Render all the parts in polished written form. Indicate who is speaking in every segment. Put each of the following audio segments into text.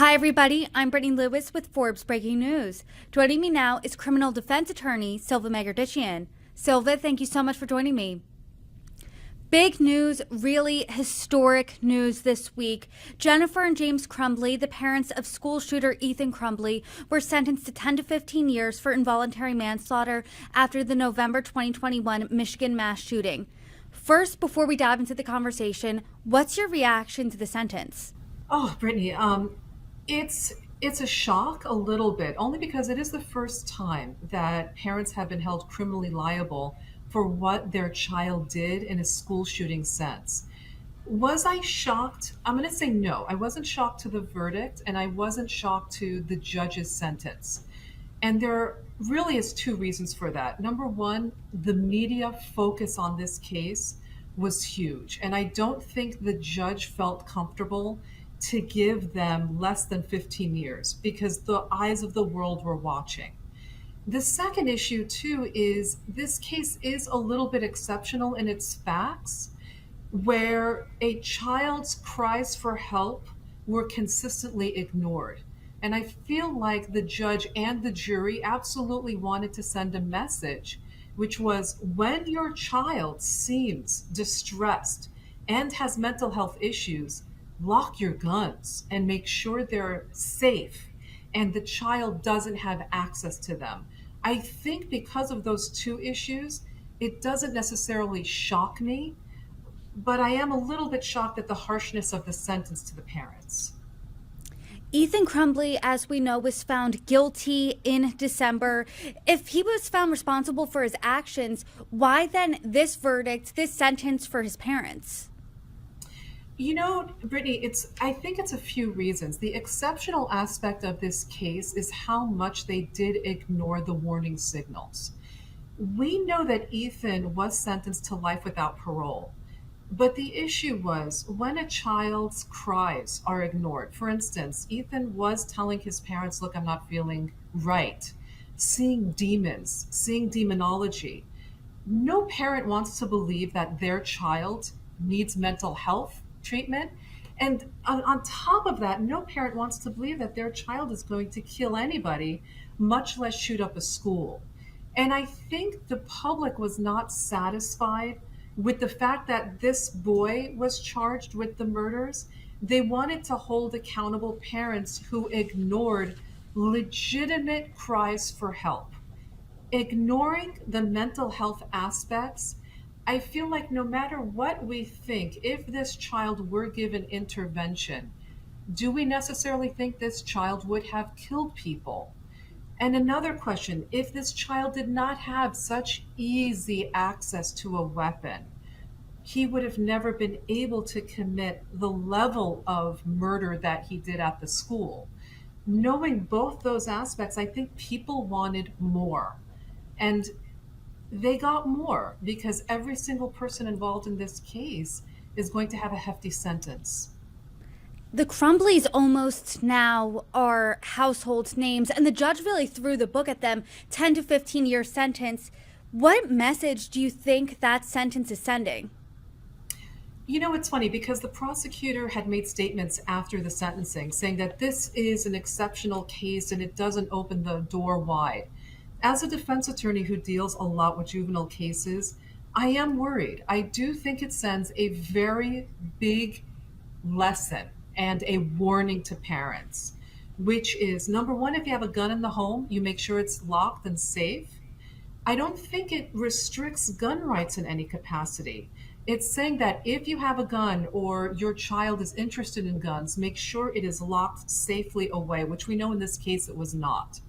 Speaker 1: Hi, everybody. I'm Brittany Lewis with Forbes Breaking News. Joining me now is criminal defense attorney Silva Megerditchian. Silva, thank you so much for joining me. Big news, really historic news this week. Jennifer and James Crumbley, the parents of school shooter Ethan Crumbley, were sentenced to 10 to 15 years for involuntary manslaughter after the November 2021 Michigan mass shooting. First, before we dive into the conversation, what's your reaction to the sentence?
Speaker 2: Oh, Brittany, it's a shock a little bit, only because it is the first time that parents have been held criminally liable for what their child did in a school shooting sense. Was I shocked? I'm going to say no. I wasn't shocked to the verdict, and I wasn't shocked to the judge's sentence. And there really is two reasons for that. Number one, the media focus on this case was huge. And I don't think the judge felt comfortable to give them less than 15 years because the eyes of the world were watching. The second issue, too, is this case is a little bit exceptional in its facts, where a child's cries for help were consistently ignored. And I feel like the judge and the jury absolutely wanted to send a message, which was when your child seems distressed and has mental health issues, lock your guns and make sure they're safe and the child doesn't have access to them. I think because of those two issues, it doesn't necessarily shock me, but I am a little bit shocked at the harshness of the sentence to the parents.
Speaker 1: Ethan Crumbley, as we know, was found guilty in December. If he was found responsible for his actions, why then this verdict, this sentence for his parents?
Speaker 2: You know, Brittany, I think it's a few reasons. The exceptional aspect of this case is how much they did ignore the warning signals. We know that Ethan was sentenced to life without parole. But the issue was when a child's cries are ignored. For instance, Ethan was telling his parents, look, I'm not feeling right, seeing demons, seeing demonology. No parent wants to believe that their child needs mental health treatment. And on top of that, no parent wants to believe that their child is going to kill anybody, much less shoot up a school. And I think the public was not satisfied with the fact that this boy was charged with the murders. They wanted to hold accountable parents who ignored legitimate cries for help. Ignoring the mental health aspects, I feel like no matter what we think, if this child were given intervention, do we necessarily think this child would have killed people? And another question, if this child did not have such easy access to a weapon, he would have never been able to commit the level of murder that he did at the school. Knowing both those aspects, I think people wanted more. And they got more because every single person involved in this case is going to have a hefty sentence.
Speaker 1: The Crumbleys almost now are household names, and the judge really threw the book at them. 10 to 15-year sentence. What message do you think that sentence is sending?
Speaker 2: You know, it's funny because the prosecutor had made statements after the sentencing saying that this is an exceptional case and it doesn't open the door wide. As a defense attorney who deals a lot with juvenile cases, I am worried. I do think it sends a very big lesson and a warning to parents, which is number one, if you have a gun in the home, you make sure it's locked and safe. I don't think it restricts gun rights in any capacity. It's saying that if you have a gun or your child is interested in guns, make sure it is locked safely away, which we know in this case it was not.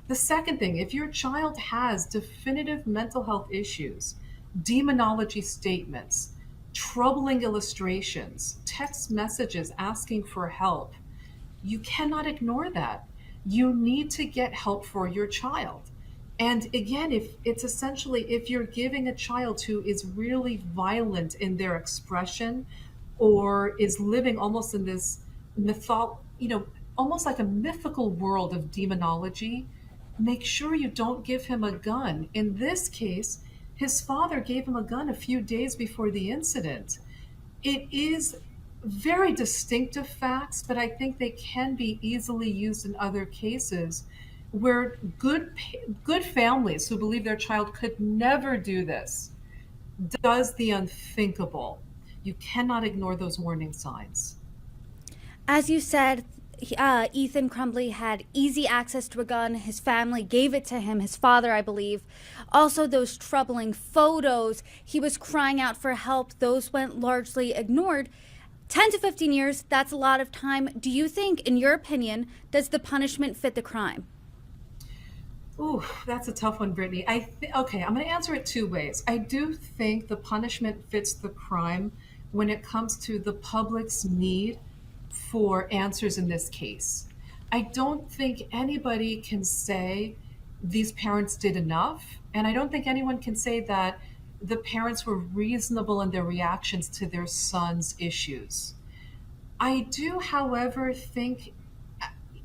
Speaker 2: The second thing, if your child has definitive mental health issues, demonology statements, troubling illustrations, text messages asking for help, you cannot ignore that. You need to get help for your child. And again, if it's essentially if you're giving a child who is really violent in their expression or is living almost in this almost like a mythical world of demonology, make sure you don't give him a gun. In this case, his father gave him a gun a few days before the incident. It is very distinctive facts, but I think they can be easily used in other cases where good families who believe their child could never do this does the unthinkable. You cannot ignore those warning signs.
Speaker 1: As you said, Ethan Crumbley had easy access to a gun. His family gave it to him, his father, I believe. Also, those troubling photos. He was crying out for help. Those went largely ignored. 10 to 15 years, that's a lot of time. Do you think, in your opinion, does the punishment fit the crime?
Speaker 2: Ooh, that's a tough one, Brittany. Okay, I'm going to answer it two ways. I do think the punishment fits the crime when it comes to the public's need for answers in this case. I don't think anybody can say these parents did enough, and I don't think anyone can say that the parents were reasonable in their reactions to their son's issues. I do, however, think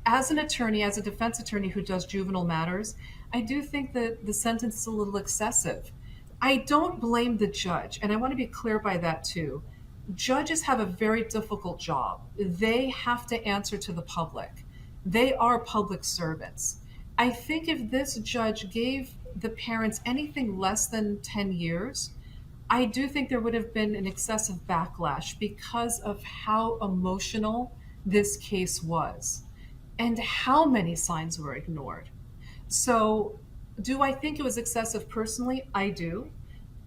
Speaker 2: as an attorney, as a defense attorney who does juvenile matters, I do think that the sentence is a little excessive. I don't blame the judge, and I want to be clear by that too. Judges have a very difficult job. They have to answer to the public. They are public servants. I think if this judge gave the parents anything less than 10 years, I do think there would have been an excessive backlash because of how emotional this case was and how many signs were ignored. So, do I think it was excessive personally? I do.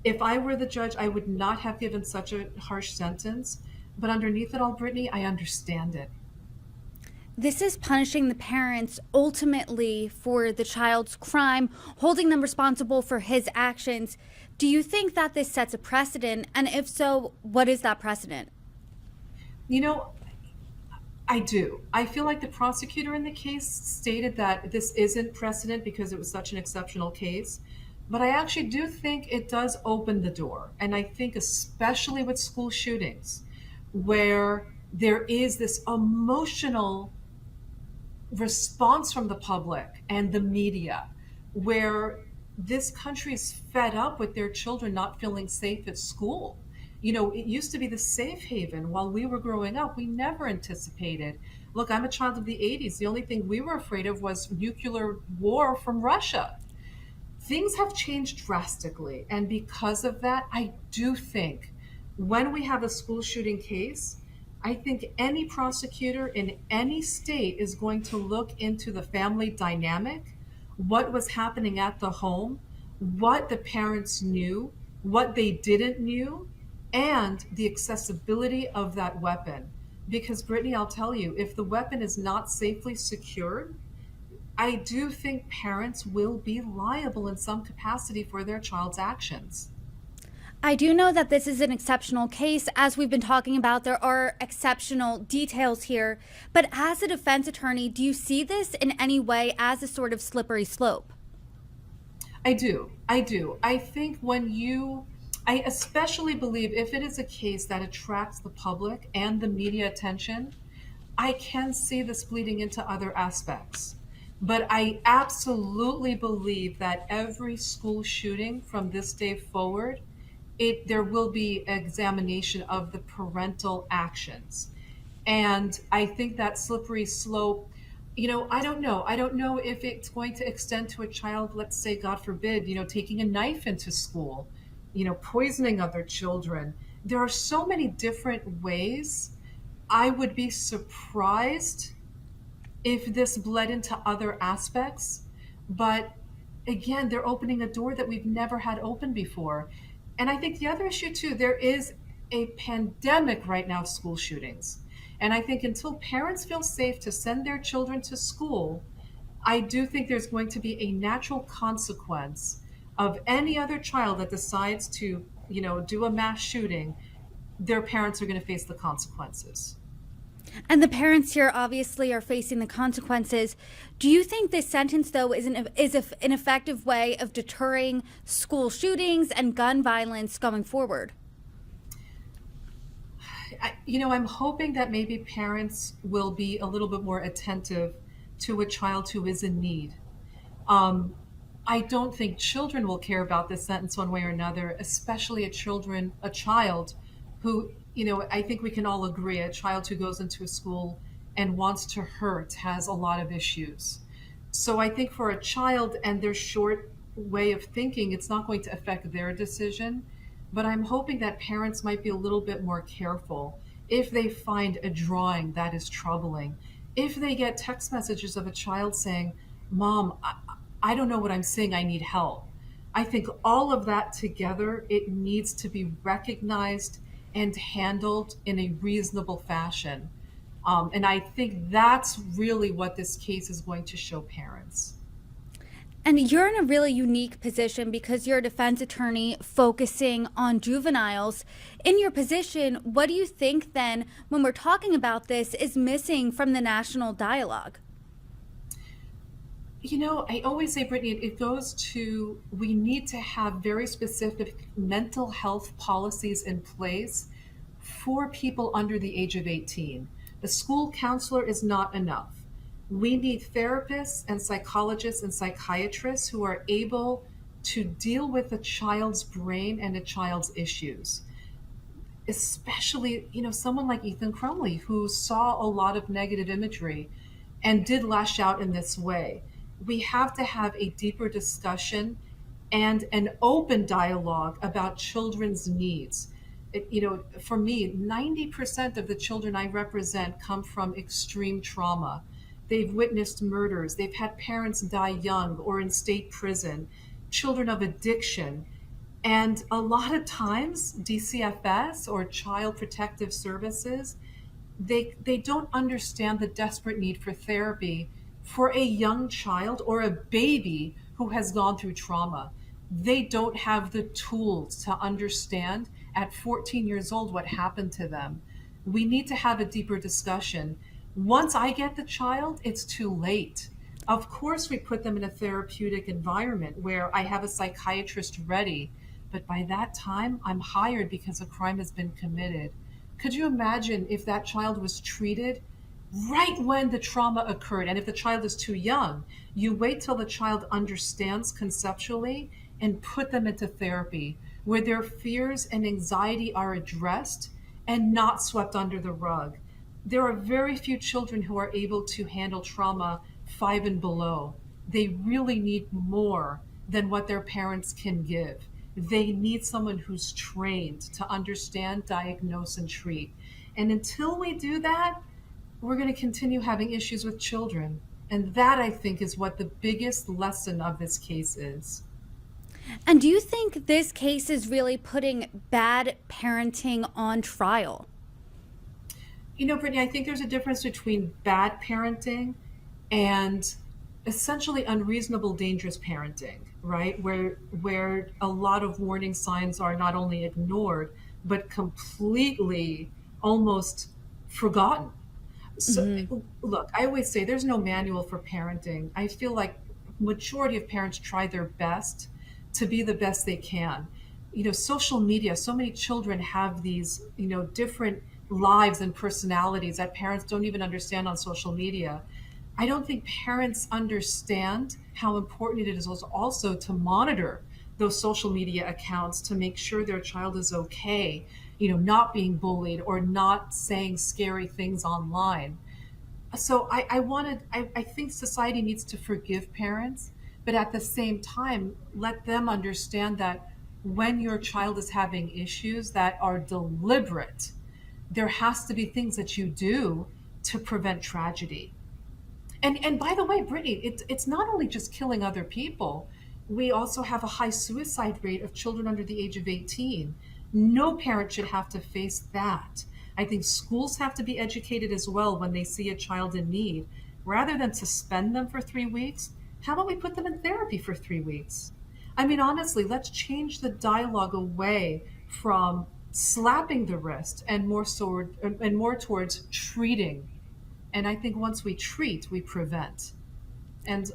Speaker 2: If I were the judge, I would not have given such a harsh sentence. But underneath it all, Brittany, I understand it.
Speaker 1: This is punishing the parents ultimately for the child's crime, holding them responsible for his actions. Do you think that this sets a precedent? And if so, what is that precedent?
Speaker 2: You know, I do. I feel like the prosecutor in the case stated that this isn't precedent because it was such an exceptional case. But I actually do think it does open the door. And I think, especially with school shootings, where there is this emotional response from the public and the media, where this country is fed up with their children not feeling safe at school. You know, it used to be the safe haven while we were growing up. We never anticipated. Look, I'm a child of the 80s. The only thing we were afraid of was nuclear war from Russia. Things have changed drastically. And because of that, I do think when we have a school shooting case, I think any prosecutor in any state is going to look into the family dynamic, what was happening at the home, what the parents knew, what they didn't knew, and the accessibility of that weapon. Because, Brittany, I'll tell you, if the weapon is not safely secured, I do think parents will be liable in some capacity for their child's actions.
Speaker 1: I do know that this is an exceptional case. As we've been talking about, there are exceptional details here. But as a defense attorney, do you see this in any way as a sort of slippery slope?
Speaker 2: I do. I do. I think I especially believe if it is a case that attracts the public and the media attention, I can see this bleeding into other aspects. But I absolutely believe that every school shooting from this day forward, there will be examination of the parental actions. And I think that slippery slope, I don't know. I don't know if it's going to extend to a child, let's say, God forbid, taking a knife into school, poisoning other children. There are so many different ways. I would be surprised if this bled into other aspects. But again, they're opening a door that we've never had open before. And I think the other issue too, there is a pandemic right now of school shootings. And I think until parents feel safe to send their children to school, I do think there's going to be a natural consequence of any other child that decides to, do a mass shooting. Their parents are going to face the consequences.
Speaker 1: And the parents here obviously are facing the consequences. Do you think this sentence, though, is an effective way of deterring school shootings and gun violence going forward?
Speaker 2: I'm hoping that maybe parents will be a little bit more attentive to a child who is in need. I don't think children will care about this sentence one way or another, especially a child who I think we can all agree a child who goes into a school and wants to hurt has a lot of issues. So I think for a child and their short way of thinking, it's not going to affect their decision. But I'm hoping that parents might be a little bit more careful if they find a drawing that is troubling. If they get text messages of a child saying, Mom, I don't know what I'm seeing, I need help. I think all of that together, it needs to be recognized and handled in a reasonable fashion. And I think that's really what this case is going to show parents.
Speaker 1: And you're in a really unique position because you're a defense attorney focusing on juveniles. In your position, what do you think then, when we're talking about this, is missing from the national dialogue?
Speaker 2: I always say, Brittany, it goes to we need to have very specific mental health policies in place for people under the age of 18. The school counselor is not enough. We need therapists and psychologists and psychiatrists who are able to deal with a child's brain and a child's issues. Especially, someone like Ethan Crumbley, who saw a lot of negative imagery and did lash out in this way. We have to have a deeper discussion and an open dialogue about children's needs. For me, 90% of the children I represent come from extreme trauma. They've witnessed murders, they've had parents die young or in state prison, children of addiction. And a lot of times, DCFS or Child Protective Services, they don't understand the desperate need for therapy for a young child or a baby who has gone through trauma. They don't have the tools to understand at 14 years old what happened to them. We need to have a deeper discussion. Once I get the child, it's too late. Of course, we put them in a therapeutic environment where I have a psychiatrist ready, but by that time, I'm hired because a crime has been committed. Could you imagine if that child was treated right when the trauma occurred? And if the child is too young, you wait till the child understands conceptually and put them into therapy where their fears and anxiety are addressed and not swept under the rug. There are very few children who are able to handle trauma 5 and below. They really need more than what their parents can give. They need someone who's trained to understand, diagnose, and treat. And until we do that, we're going to continue having issues with children. And that, I think, is what the biggest lesson of this case is.
Speaker 1: And do you think this case is really putting bad parenting on trial?
Speaker 2: Brittany, I think there's a difference between bad parenting and essentially unreasonable, dangerous parenting, right? Where a lot of warning signs are not only ignored, but completely almost forgotten. So, Look, I always say there's no manual for parenting. I feel like majority of parents try their best to be the best they can. Social media, so many children have these, different lives and personalities that parents don't even understand on social media. I don't think parents understand how important it is also to monitor those social media accounts to make sure their child is okay, not being bullied or not saying scary things online. So I think society needs to forgive parents, but at the same time, let them understand that when your child is having issues that are deliberate, there has to be things that you do to prevent tragedy. And by the way, Brittany, it's not only just killing other people. We also have a high suicide rate of children under the age of 18. No parent should have to face that. I think schools have to be educated as well when they see a child in need. Rather than suspend them for 3 weeks, how about we put them in therapy for 3 weeks? I mean, honestly, let's change the dialogue away from slapping the wrist and more towards treating. And I think once we treat, we prevent. And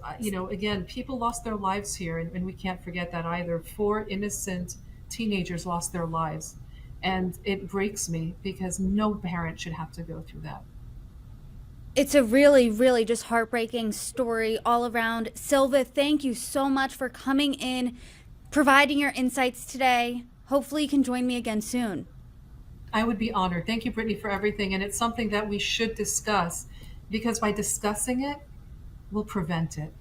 Speaker 2: again, people lost their lives here, and we can't forget that either. 4 innocent teenagers lost their lives, and it breaks me because no parent should have to go through that.
Speaker 1: It's a really, really just heartbreaking story all around. Silva, thank you so much for coming in, providing your insights today. Hopefully you can join me again soon.
Speaker 2: I would be honored. Thank you, Brittany, for everything. And it's something that we should discuss because by discussing it, we'll prevent it.